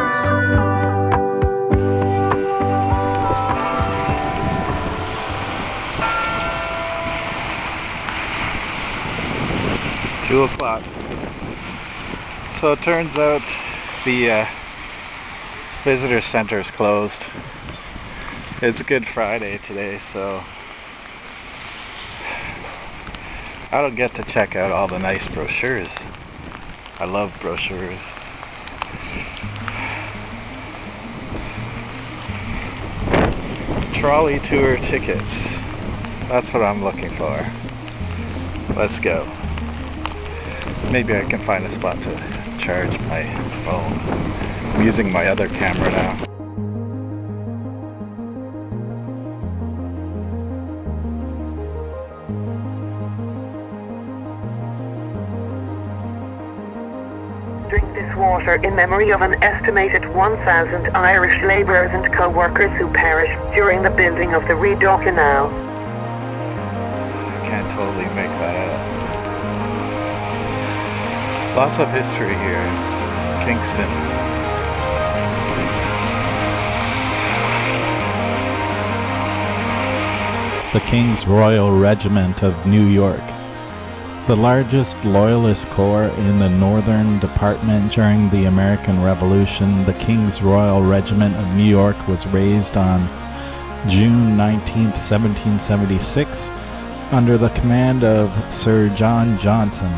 brochures. 2 o'clock. So it turns out the visitor center is closed. It's Good Friday today, so I don't get to check out all the nice brochures. I love brochures. Trolley tour tickets. That's what I'm looking for. Let's go. Maybe I can find a spot to charge my phone. I'm using my other camera now. Drink this water in memory of an estimated 1,000 Irish labourers and co-workers who perished during the building of the Rideau Canal. I can't totally make that out. Lots of history here in Kingston. The King's Royal Regiment of New York. The largest Loyalist corps in the Northern Department during the American Revolution, the King's Royal Regiment of New York was raised on June 19, 1776, under the command of Sir John Johnson.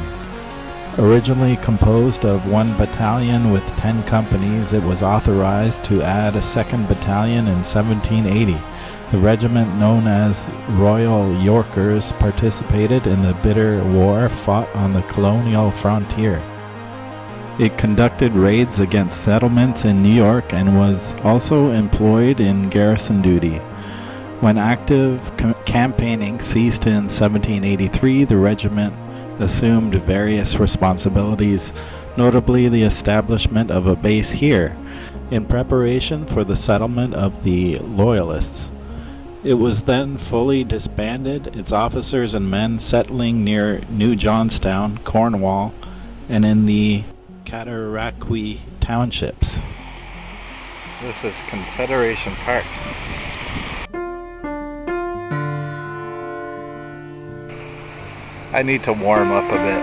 Originally composed of 1 battalion with 10 companies, it was authorized to add a 2nd battalion in 1780. The regiment, known as Royal Yorkers, participated in the bitter war fought on the colonial frontier. It conducted raids against settlements in New York and was also employed in garrison duty. When active campaigning ceased in 1783, the regiment assumed various responsibilities, notably the establishment of a base here, in preparation for the settlement of the Loyalists. It was then fully disbanded, its officers and men settling near New Johnstown, Cornwall, and in the Cataraqui townships. This is Confederation Park. I need to warm up a bit.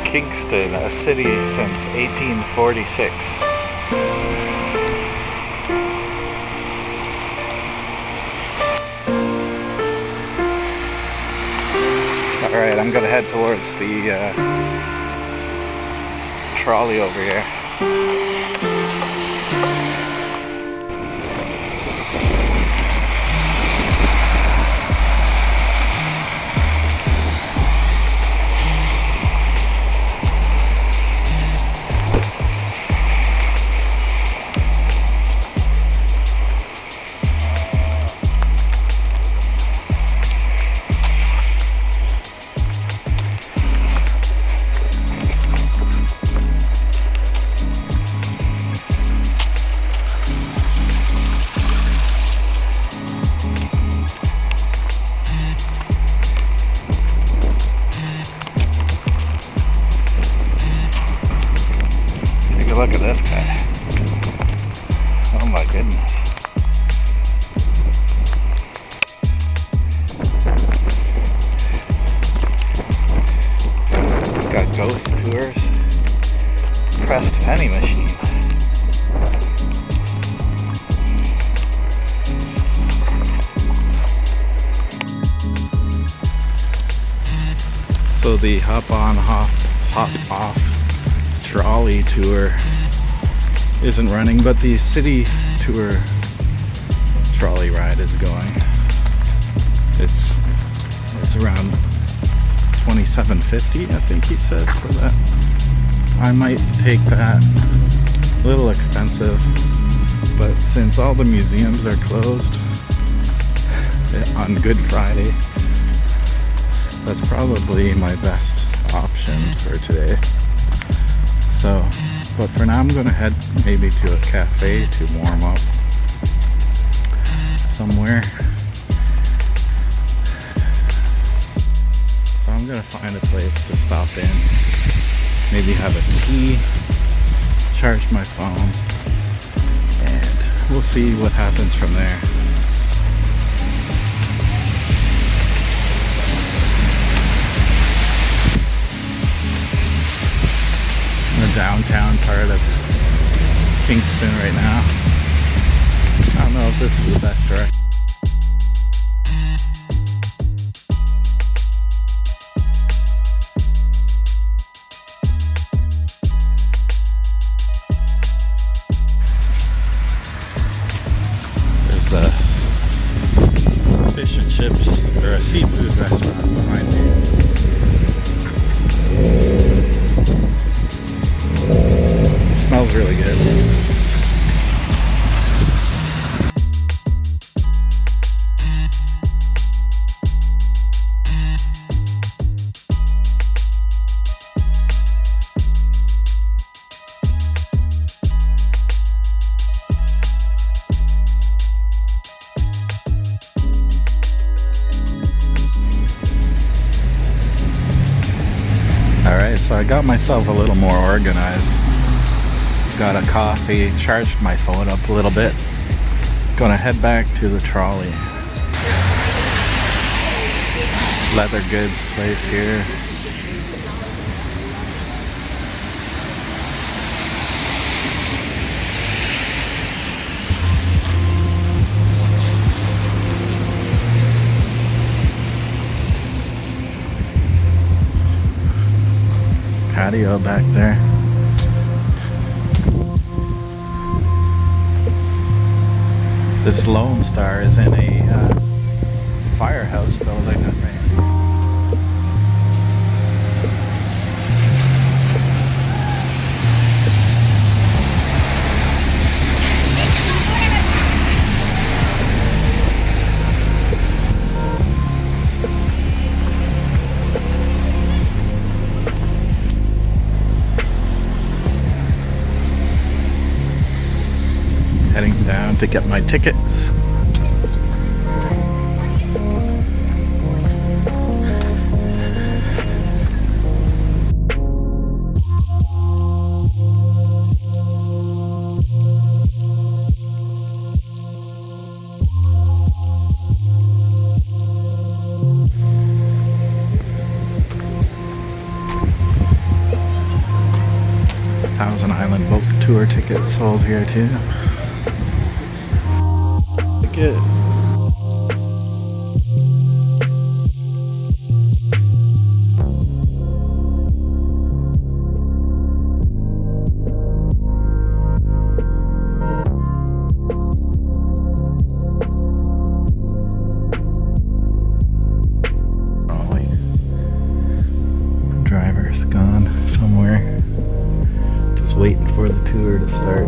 Kingston, a city since 1846. Alright, I'm gonna head towards the trolley over here. Look at this guy. Oh my goodness. He's got ghost tours. Pressed penny machine. So the hop on, hop off trolley tour isn't running, but the city tour trolley ride is going. It's around $27.50, I think he said, for that. I might take that. A little expensive, but since all the museums are closed on Good Friday, that's probably my best option for today. So, but for now I'm going to head maybe to a cafe to warm up gonna find a place to stop in, maybe have a tea, charge my phone, and we'll see what happens from there. In the downtown part of Kingston right now. I don't know if this is the best direction. There's a fish and chips, or a seafood restaurant behind me. It smells really good. Alright, so I got myself a little more organized. Got a coffee, charged my phone up a little bit. Gonna head back to the Trolley. Leather goods place here. Patio back there. This Lone Star is in a firehouse building, I think. Heading down to get my tickets. Thousand Island boat tour tickets sold here too. Good. Trolley. Driver's gone somewhere. Just waiting for the tour to start.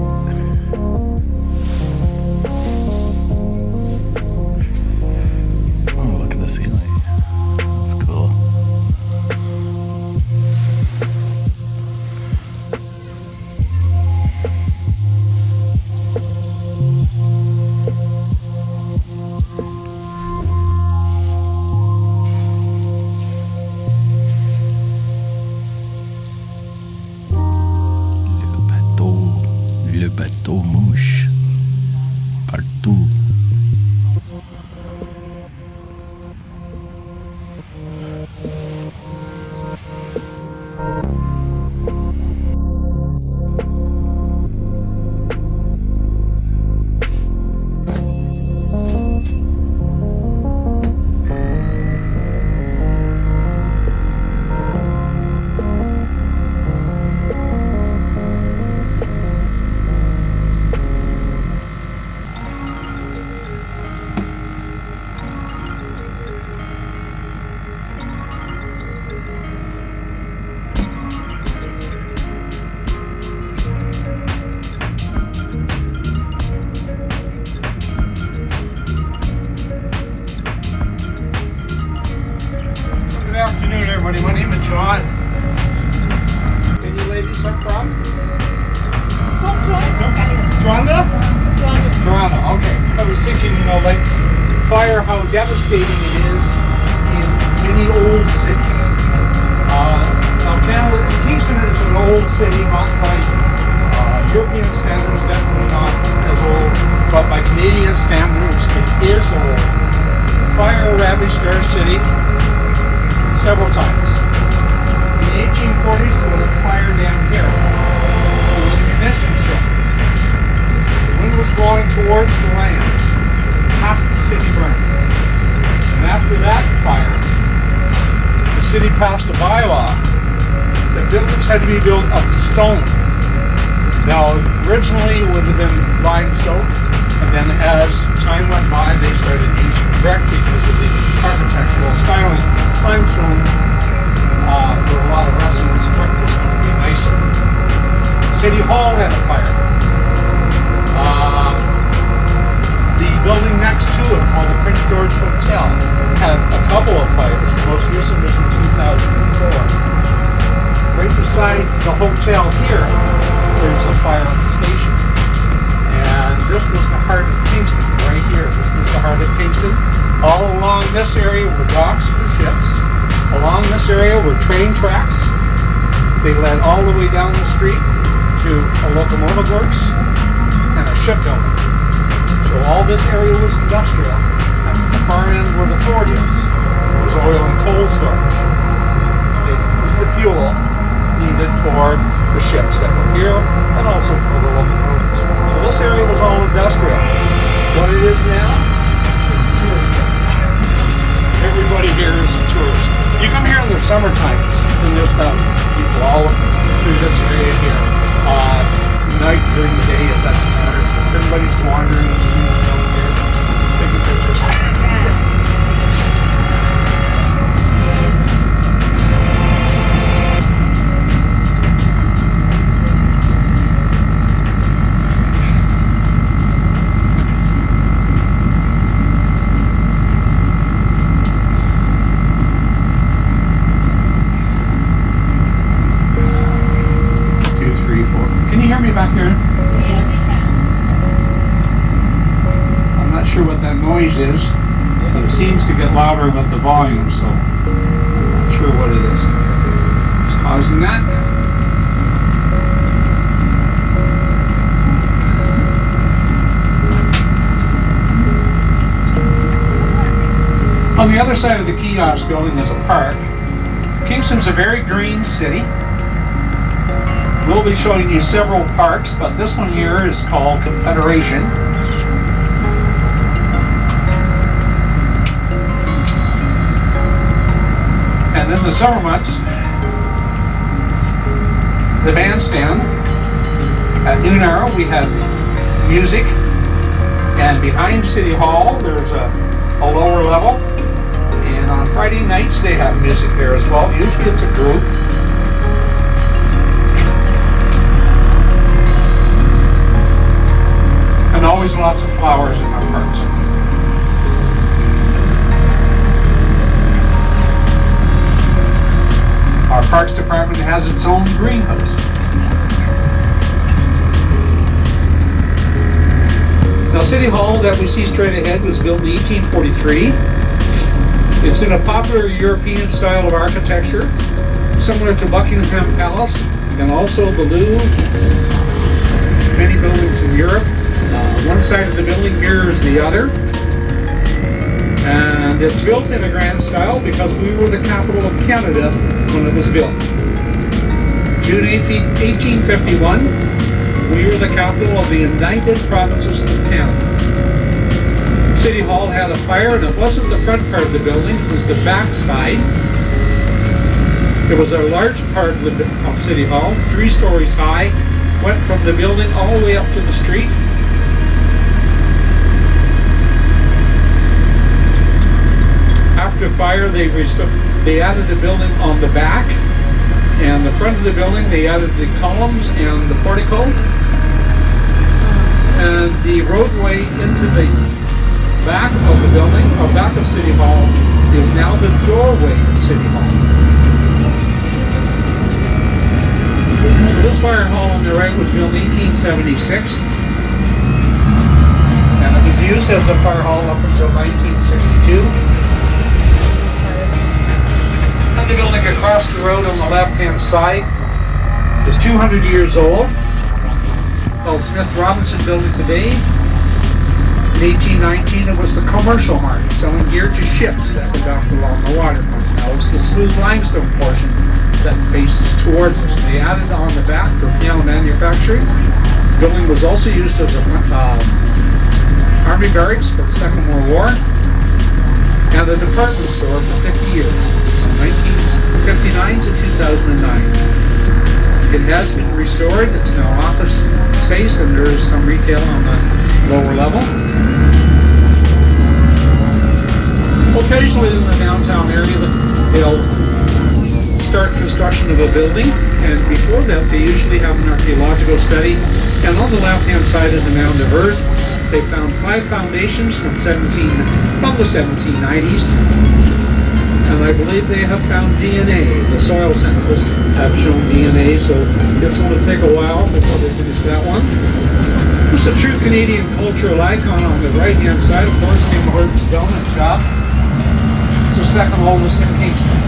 The ceiling. That's cool. Le bateau mouche partout. Good afternoon, everybody. My name is John. And you ladies are from? Toronto? Toronto, okay. I was thinking, like fire, how devastating it is in many old cities. city several times. In the 1840s, there was a fire down here. It was a munitions ship. The wind was blowing towards the land. Half the city burned. And after that fire, the city passed a bylaw that buildings had to be built of stone. Now, originally it would have been limestone, and then as time went by, they started using brick because of the architectural styling. Limestone, for a lot of residents, brick was going to be nicer. City Hall had a fire. The building next to it, called the Prince George Hotel, had a couple of fires. The most recent was in 2004. Right beside the hotel here, there's a fire station. And this was the heart of Kingston, right here. This was the heart of Kingston. All along this area were docks for ships. Along this area were train tracks. They led all the way down the street to a locomotive works and a shipbuilding. So all this area was industrial. And at the far end were the forties. It was oil and coal storage. It was the fuel needed for the ships that were here and also for the locomotives. So this area was all industrial. What it is now is a tourist area. Everybody here is a tourist. You come here in the summertime and there's thousands of people all through this area here. Night, during the day, it doesn't matter. Everybody's wandering the streets down here, taking pictures. Can you hear me back here? Yes. I'm not sure what that noise is, but it seems to get louder with the volume, so I'm not sure what it is. It's causing that. On the other side of the kiosk building is a park. Kingston's a very green city. We'll be showing you several parks, but this one here is called Confederation. And in the summer months, the bandstand. At noon hour we have music, and behind City Hall there's a lower level. And on Friday nights they have music there as well. Usually it's a group. And always lots of flowers in our parks. Our Parks Department has its own greenhouse. Now, City Hall that we see straight ahead was built in 1843. It's in a popular European style of architecture, similar to Buckingham Palace and also the Louvre. Many buildings in Europe. One side of the building mirrors the other. And it's built in a grand style because we were the capital of Canada when it was built. June 1851, we were the capital of the United Provinces of Canada. City Hall had a fire, and it wasn't the front part of the building, it was the back side. It was a large part of City Hall, 3 stories high, went from the building all the way up to the street. After fire, they added the building on the back, and the front of the building they added the columns and the portico, and the roadway into the back of the building, or back of City Hall, is now the doorway to City Hall. So this fire hall on the right was built in 1876, and it was used as a fire hall up until 1962. The building across the road on the left-hand side is 200 years old, called Smith Robinson Building today. In 1819, it was the commercial market, selling gear to ships that were docked along the waterfront. Now it's the smooth limestone portion that faces towards us. They added on the back for piano manufacturing. The building was also used as a army barracks for the Second World War, and a department store for 50 years, from 1959 to 2009. It has been restored. It's now office space, and there is some retail on the lower level. Occasionally in the downtown area, they'll start construction of a building, and before that they usually have an archaeological study. And on the left-hand side is a mound of earth. They found 5 foundations from the 1790s. And I believe they have found DNA. The soil samples have shown DNA, so it's going to take a while before they finish that one. It's a true Canadian cultural icon on the right-hand side, of course, Tim Hortons Donut Shop. It's the second oldest in Kingston.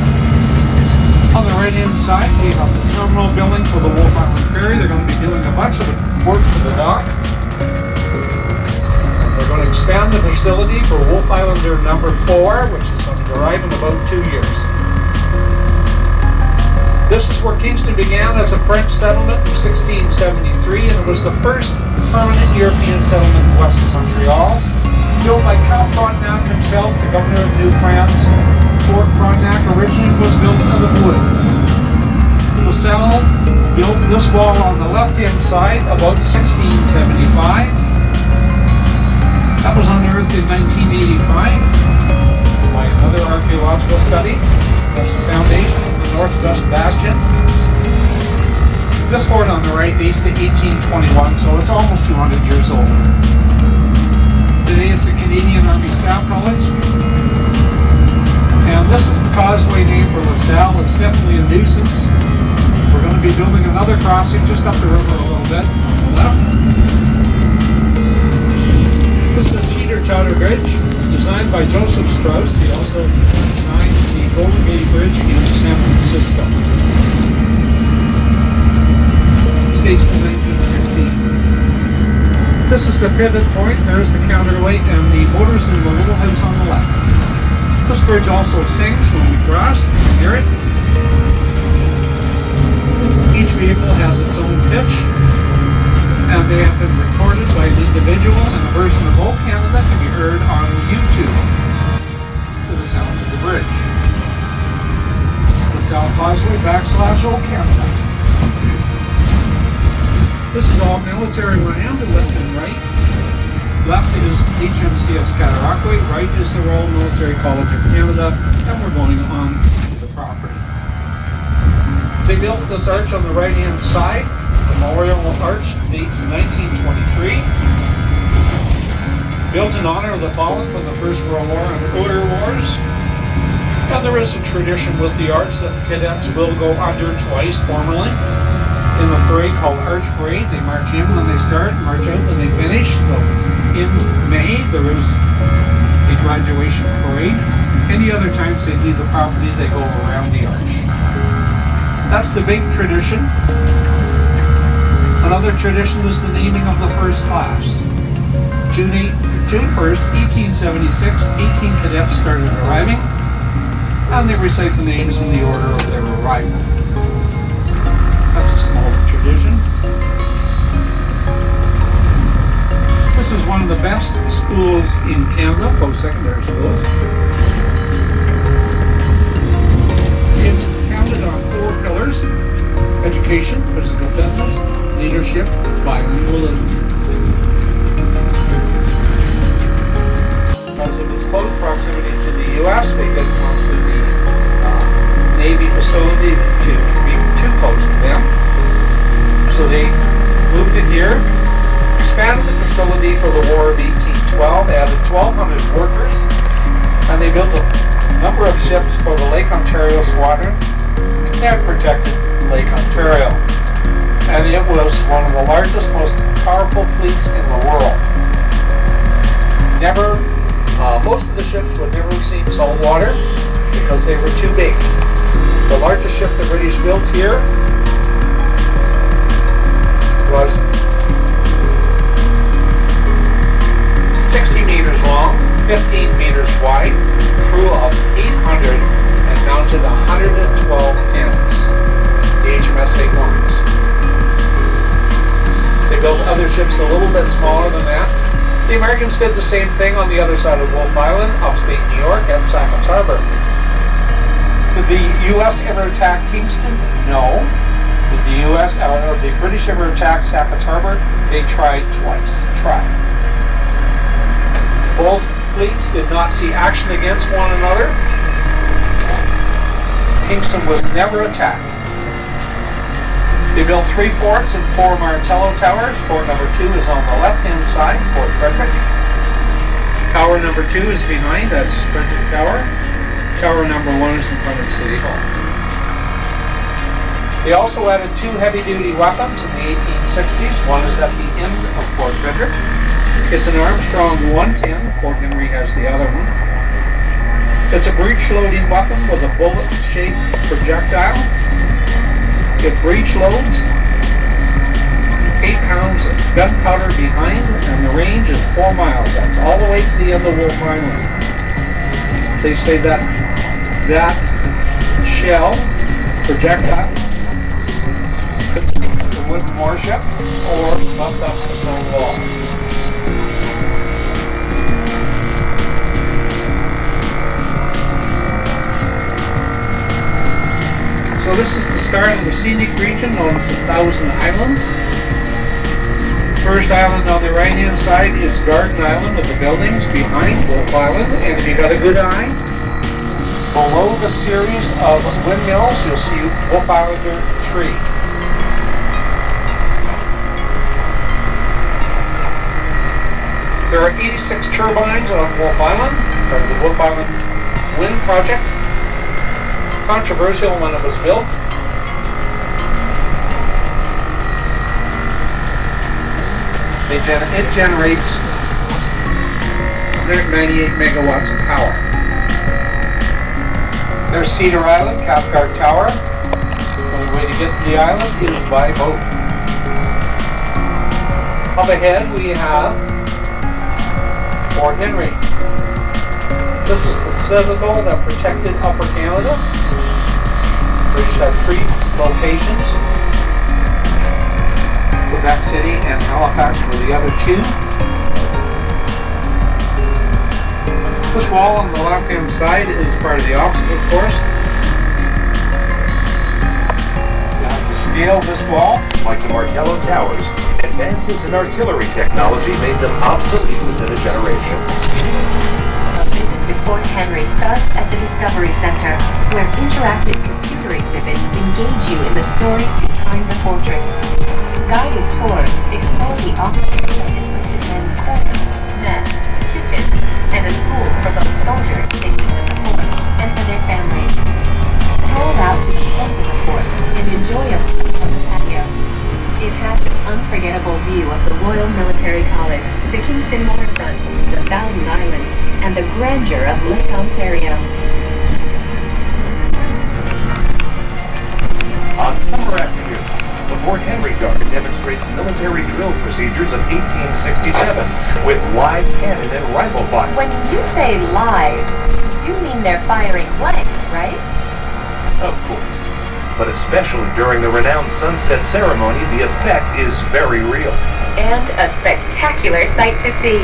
On the right-hand side, we have the terminal building for the Wolf Island Ferry. They're going to be doing a bunch of work for the dock. They're going to expand the facility for Wolf Islander number 4, which is going to arrive in about 2 years. This is where Kingston began as a French settlement in 1673, and it was the first permanent European settlement in Western Montreal. Built by Count Frontenac himself, the governor of New France. Fort Frontenac originally was built out of wood. LaSalle built this wall on the left-hand side about 1675. That was unearthed in 1985 by another archaeological study. That's the foundation of the northwest bastion. This fort on the right dates to 1821, so it's almost 200 years old. Today it's the Canadian Army Staff College. And this is the causeway name for LaSalle. It's definitely a nuisance. We're going to be building another crossing just up the river a little bit on the left. This is the teeter-totter bridge, designed by Joseph Strauss. He also designed the Golden Gate Bridge in San Francisco. It dates from 1916. This is the pivot point. There's the counterweight and the motors in the little house on the left. This bridge also sings when we cross. You can hear it. Each vehicle has its own pitch, and they have been recorded by an individual, and a version of Old Canada can be heard on YouTube to the sounds of the bridge. The South Causeway / Old Canada. This is all military land, left and right. Left is HMCS Cataraqui, right is the Royal Military College of Canada, and we're going on the property. They built this arch on the right-hand side. The memorial arch dates 1923. Built in honor of the fallen from the First World War and earlier wars. And there is a tradition with the arch that the cadets will go under twice formally. In the parade called Arch Parade, they march in when they start, march out when they finish. So in May, there is a graduation parade. Any other times they leave the property, they go around the arch. That's the big tradition. Another tradition is the naming of the first class. June 1st, 1876, 18 cadets started arriving, and they recite the names in the order of their arrival. That's a small tradition. This is one of the best schools in Canada, post-secondary schools. It's founded on 4 pillars: education, physical fitness, leadership, bilingualism. Because of its close proximity to the U.S., they didn't want the Navy facility to be too close to them. So they moved it here, expanded the facility for the War of 1812, added 1,200 workers, and they built a number of ships for the Lake Ontario Squadron and protected Lake Ontario. And it was one of the largest, most powerful fleets in the world. Most of the ships would never have seen salt water because they were too big. The largest ship the British built here was 61 long, 15 meters wide, crew of 800, and mounted 112 cannons. The HMS St. Lawrence. They built other ships a little bit smaller than that. The Americans did the same thing on the other side of Wolf Island, upstate New York, at Sackett's Harbor. Did the U.S. ever attack Kingston? No. Did the U.S. or the British ever attack Sackett's Harbor? They tried twice. Both fleets did not see action against one another. Kingston was never attacked. They built 3 forts and 4 Martello towers. Fort number 2 is on the left-hand side, Fort Frederick. Tower number 2 is behind, that's Frederick Tower. Tower number 1 is in front of City Hall. They also added 2 heavy-duty weapons in the 1860s. One is at the end of Fort Frederick. It's an Armstrong 110. Fort Henry has the other one. It's a breech-loading weapon with a bullet-shaped projectile. It breech loads, 8 pounds of gunpowder behind, and the range is 4 miles. That's all the way to the end of Wolf Island. They say that shell, projectile, could be a wooden warship or bumped up the stone wall. So this is the start of the scenic region known as the Thousand Islands. First island on the right-hand side is Garden Island with the buildings behind Wolf Island. And if you got a good eye, below the series of windmills, you'll see Wolf Islander 3. There are 86 turbines on Wolf Island, part of the Wolf Island Wind Project. Controversial when it was built. It generates 198 megawatts of power. There's Cedar Island, Cathcart Tower. The only way to get to the island is by boat. Up ahead we have Fort Henry. This is the citadel that protected Upper Canada. British had 3 locations. Quebec City and Halifax were the other 2. This wall on the left-hand side is part of the obstacle course. You have to scale this wall. Like the Martello Towers, advances in artillery technology made them obsolete within a generation. A visit to Fort Henry starts at the Discovery Center, where interactive computer exhibits engage you in the stories behind the fortress. Guided tours explore the offices of enlisted men's quarters, mess, kitchen, and a school for both soldiers stationed at the fort and for their families. Stroll out to the front of the fort and enjoy a view from the patio. It has an unforgettable view of the Royal Military College, the Kingston waterfront, the Thousand Islands, and the grandeur of Lake Ontario. On summer afternoons, the Fort Henry Guard demonstrates military drill procedures of 1867 with live cannon and rifle fire. When you say live, you do mean they're firing blanks, right? Of course. But especially during the renowned sunset ceremony, the effect is very real. And a spectacular sight to see.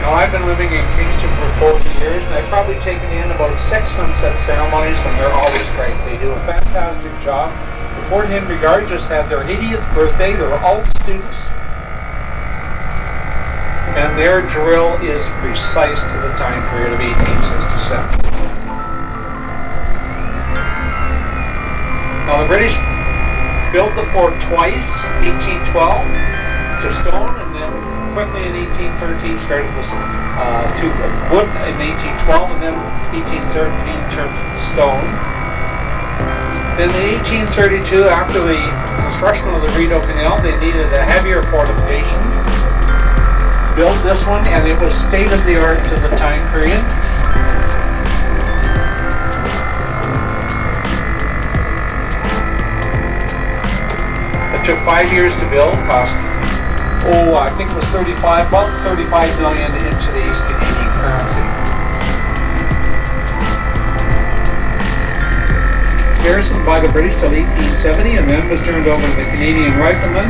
Now, I've been living in Kingston for 40 years, and I've probably taken in about 6 sunset ceremonies, and they're always great. They do a fantastic job. The Fort Henry Guard just had their 80th birthday. They're all students. And their drill is precise to the time period of 1867. Now, the British built the fort twice, 1812 to stone, and then quickly in 1813 started with wood in 1812, and then 1813 turned to stone. Then in 1832, after the construction of the Rideau Canal, they needed a heavier fortification. Built this one, and it was state-of-the-art to the time period. It took 5 years to build, cost I think it was 35, about 35 million in today's Canadian currency. Garrisoned by the British till 1870 and then was turned over to the Canadian Riflemen.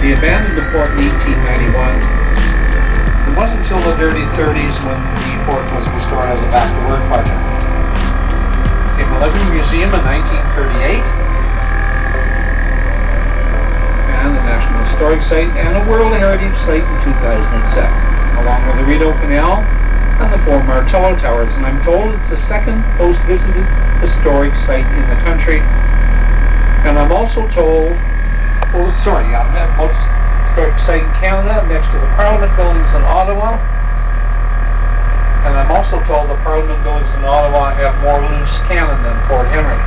They abandoned the fort in 1891. It wasn't until the early 30s when the fort was restored as a back-to-work project. It became a living museum in 1938 and a National Historic Site and a World Heritage Site in 2007, along with the Rideau Canal and the four Martello Towers, and I'm told it's the second most visited historic site in the country. And I'm also told, most historic site in Canada, next to the Parliament buildings in Ottawa. And I'm also told the Parliament buildings in Ottawa have more loose cannon than Fort Henry.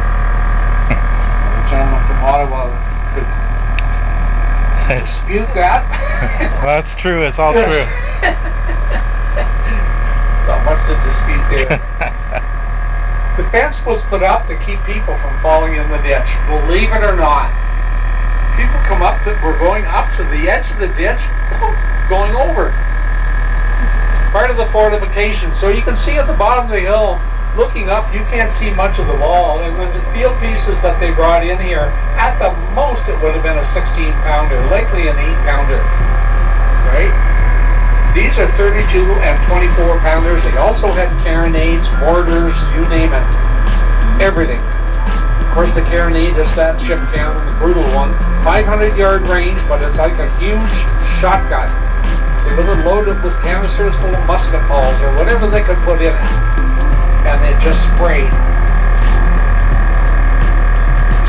The gentleman from Ottawa could dispute that. Well, that's true. It's all true. Not much to dispute there. The fence was put up to keep people from falling in the ditch. Believe it or not. People were going up to the edge of the ditch, going over. Part of the fortification. So you can see at the bottom of the hill, looking up, you can't see much of the wall. And then the field pieces that they brought in here, at the most it would have been a 16-pounder, likely an 8-pounder. Right? These are 32 and 24 pounders. They also had carronades, mortars, you name it. Everything. Of course, the carronade is that ship cannon, the brutal one. 500-yard range, but it's like a huge shotgun. They were loaded with canisters full of musket balls or whatever they could put in it. And it just sprayed.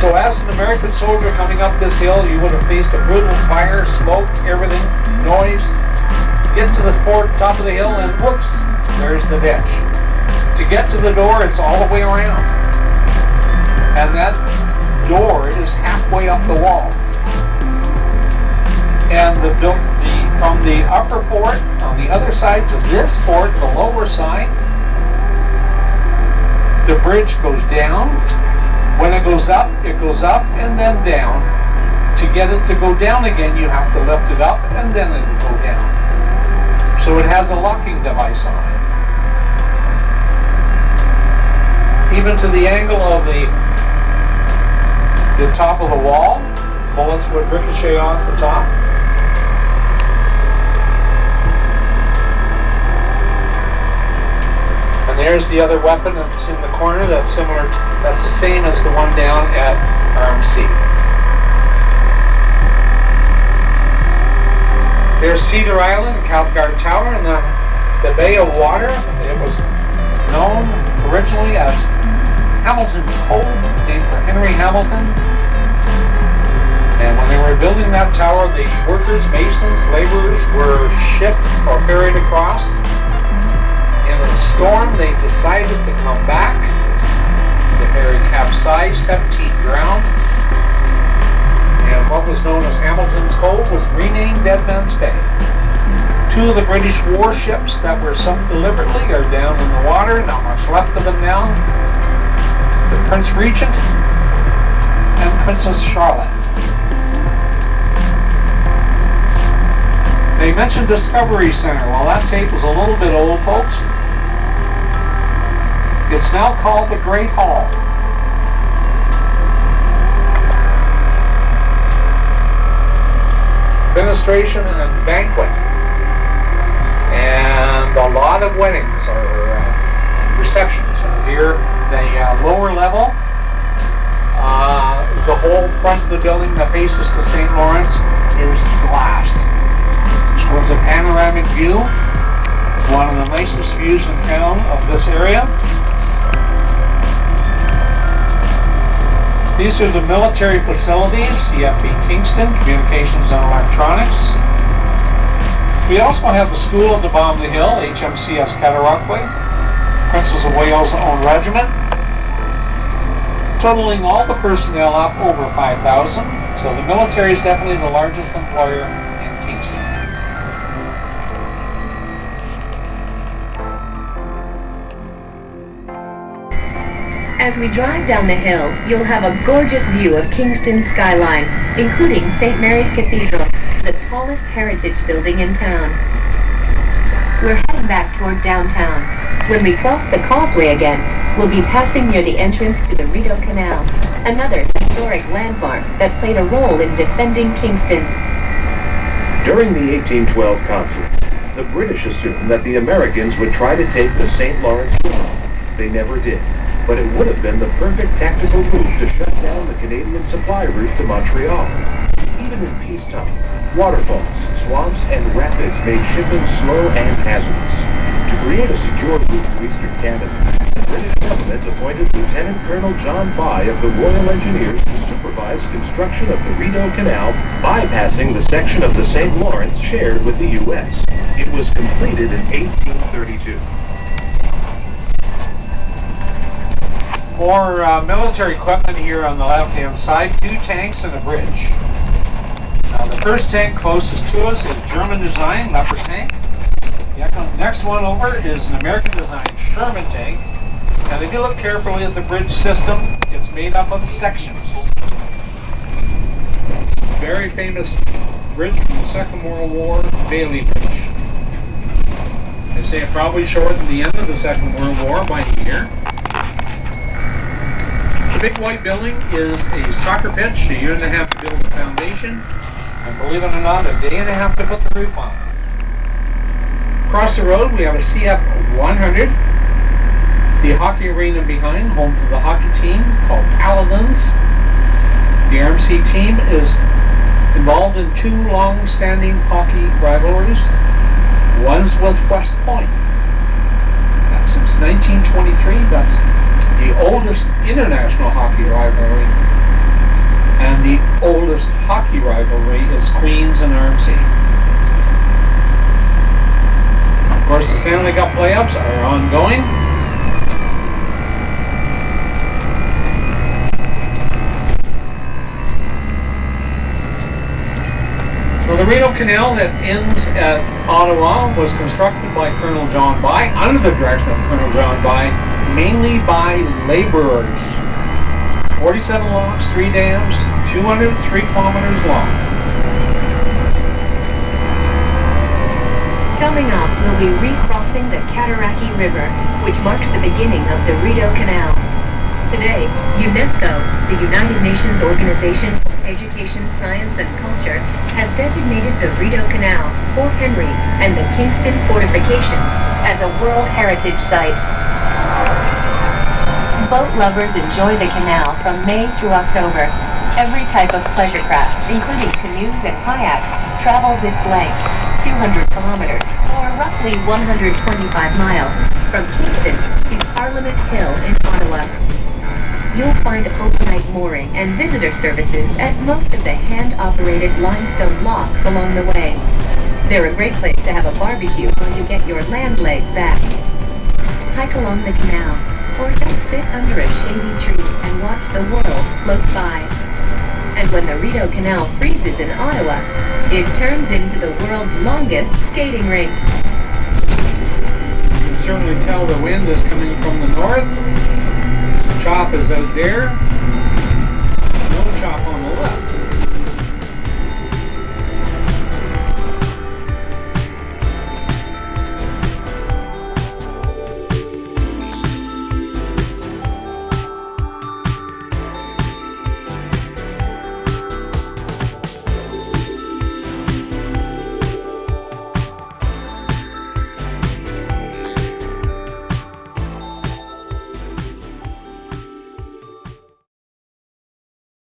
So as an American soldier coming up this hill, you would have faced a brutal fire, smoke, everything, noise. Get to the top of the hill and whoops, there's the ditch. To get to the door, it's all the way around. And that door is halfway up the wall. And from the upper fort, on the other side to this fort, the lower side, the bridge goes down. When it goes up and then down. To get it to go down again, you have to lift it up and then it'll go down. So it has a locking device on it. Even to the angle of the top of the wall, bullets would ricochet off the top. And there's the other weapon that's in the corner that's similar, that's the same as the one down at RMC. There's Cedar Island and Cathcart Tower and the Bay of Water. It was known originally as Hamilton's Cove, named for Henry Hamilton. And when they were building that tower, the workers, masons, laborers were shipped or ferried across. In a storm, they decided to come back. The ferry capsized, 17 drowned. And what was known as Hamilton's Cove was renamed Dead Man's Bay. Two of the British warships that were sunk deliberately are down in the water, not much left of them now. The Prince Regent and Princess Charlotte. They mentioned Discovery Center. Well, that tape was a little bit old, folks. It's now called the Great Hall. Administration and banquet. And a lot of weddings or receptions. Here, the lower level, the whole front of the building that faces the St. Lawrence is glass. So it's a panoramic view. One of the nicest views in town of this area. These are the military facilities, CFB Kingston, Communications and Electronics. We also have the school at the bottom of the hill, HMCS Cataraqui, Princess of Wales' own regiment, totaling all the personnel up over 5,000. So the military is definitely the largest employer in Kingston. As we drive down the hill, you'll have a gorgeous view of Kingston's skyline, including St. Mary's Cathedral, the the tallest heritage building in town. We're heading back toward downtown. When we cross the causeway again, we'll be passing near the entrance to the Rideau Canal, another historic landmark that played a role in defending Kingston. During the 1812 conflict, the British assumed that the Americans would try to take the St. Lawrence River. They never did, but it would have been the perfect tactical move to shut down the Canadian supply route to Montreal. Even in peacetime, waterfalls, swamps, and rapids made shipping slow and hazardous. To create a secure route to eastern Canada, the British government appointed Lieutenant Colonel John By of the Royal Engineers to supervise construction of the Rideau Canal, bypassing the section of the St. Lawrence shared with the U.S. It was completed in 1832. More military equipment here on the left-hand side, 2 tanks and a bridge. The first tank closest to us is German design, Leopard tank. The next one over is an American design Sherman tank. And if you look carefully at the bridge system, it's made up of sections. Very famous bridge from the Second World War, Bailey Bridge. They say it probably shortened the end of the Second World War by a year. The big white building is a soccer pitch, a year and a half to build the foundation, and believe it or not, a day and a half to put the roof on. Across the road we have a CF 100, the hockey arena behind, home to the hockey team called Paladins. The RMC team is involved in 2 long-standing hockey rivalries. One's with West Point. That's since 1923. That's the oldest international hockey rivalry. And the oldest hockey rivalry is Queens and RMC. Of course, the Stanley Cup playoffs are ongoing. So the Rideau Canal that ends at Ottawa was constructed by Colonel John By, under the direction of Colonel John By, mainly by laborers. 47 locks, 3 dams, 203 kilometers long. Coming up, we'll be recrossing the Cataraqui River, which marks the beginning of the Rideau Canal. Today, UNESCO, the United Nations Organization for Education, Science and Culture, has designated the Rideau Canal, Fort Henry, and the Kingston fortifications as a World Heritage Site. Boat lovers enjoy the canal from May through October. Every type of pleasure craft, including canoes and kayaks, travels its length, 200 kilometers, or roughly 125 miles, from Kingston to Parliament Hill in Ottawa. You'll find overnight mooring and visitor services at most of the hand-operated limestone locks along the way. They're a great place to have a barbecue when you get your land legs back. Hike along the canal, or just sit under a shady tree and watch the world float by. And when the Rideau Canal freezes in Ottawa, it turns into the world's longest skating rink. You can certainly tell the wind is coming from the north. The chop is out there.